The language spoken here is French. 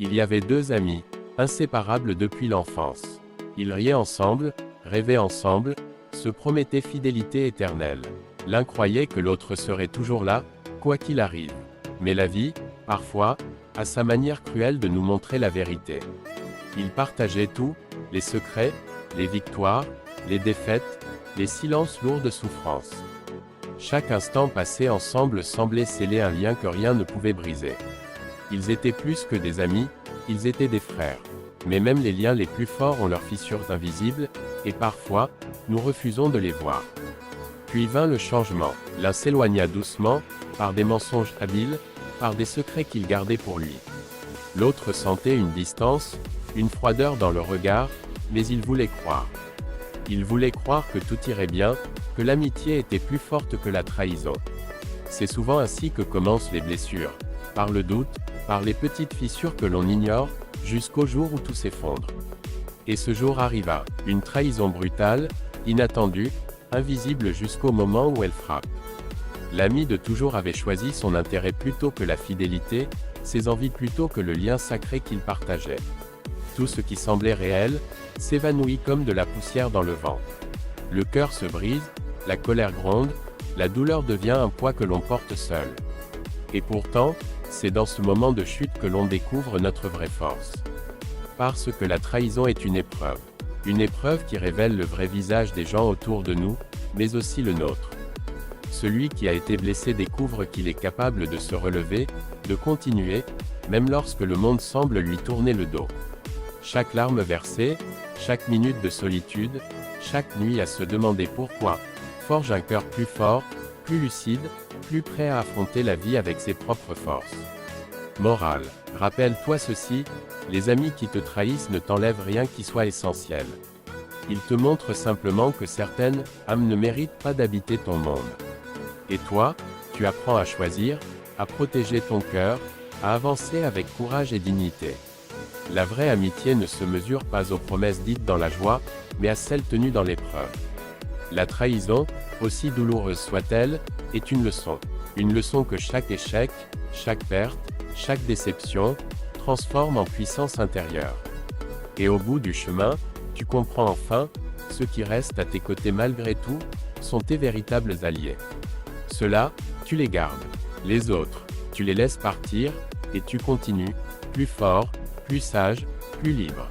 Il y avait deux amis, inséparables depuis l'enfance. Ils riaient ensemble, rêvaient ensemble, se promettaient fidélité éternelle. L'un croyait que l'autre serait toujours là, quoi qu'il arrive. Mais la vie, parfois, a sa manière cruelle de nous montrer la vérité. Ils partageaient tout, les secrets, les victoires, les défaites, les silences lourds de souffrance. Chaque instant passé ensemble semblait sceller un lien que rien ne pouvait briser. Ils étaient plus que des amis, ils étaient des frères. Mais même les liens les plus forts ont leurs fissures invisibles, et parfois, nous refusons de les voir. Puis vint le changement. L'un s'éloigna doucement, par des mensonges habiles, par des secrets qu'il gardait pour lui. L'autre sentait une distance, une froideur dans le regard, mais il voulait croire. Il voulait croire que tout irait bien, que l'amitié était plus forte que la trahison. C'est souvent ainsi que commencent les blessures, par le doute, par les petites fissures que l'on ignore, jusqu'au jour où tout s'effondre. Et ce jour arriva, une trahison brutale, inattendue, invisible jusqu'au moment où elle frappe. L'ami de toujours avait choisi son intérêt plutôt que la fidélité, ses envies plutôt que le lien sacré qu'il partageait. Tout ce qui semblait réel, s'évanouit comme de la poussière dans le vent. Le cœur se brise, la colère gronde, la douleur devient un poids que l'on porte seul. Et pourtant, c'est dans ce moment de chute que l'on découvre notre vraie force. Parce que la trahison est une épreuve qui révèle le vrai visage des gens autour de nous, mais aussi le nôtre. Celui qui a été blessé découvre qu'il est capable de se relever, de continuer, même lorsque le monde semble lui tourner le dos. Chaque larme versée, chaque minute de solitude, chaque nuit à se demander pourquoi, forge un cœur plus fort, plus lucide, plus prêt à affronter la vie avec ses propres forces. Morale. Rappelle-toi ceci, les amis qui te trahissent ne t'enlèvent rien qui soit essentiel. Ils te montrent simplement que certaines âmes ne méritent pas d'habiter ton monde. Et toi, tu apprends à choisir, à protéger ton cœur, à avancer avec courage et dignité. La vraie amitié ne se mesure pas aux promesses dites dans la joie, mais à celles tenues dans l'épreuve. La trahison, aussi douloureuse soit-elle, est une leçon que chaque échec, chaque perte, chaque déception, transforme en puissance intérieure. Et au bout du chemin, tu comprends enfin, ceux qui restent à tes côtés malgré tout, sont tes véritables alliés. Ceux-là, tu les gardes. Les autres, tu les laisses partir, et tu continues, plus fort, plus sage, plus libre.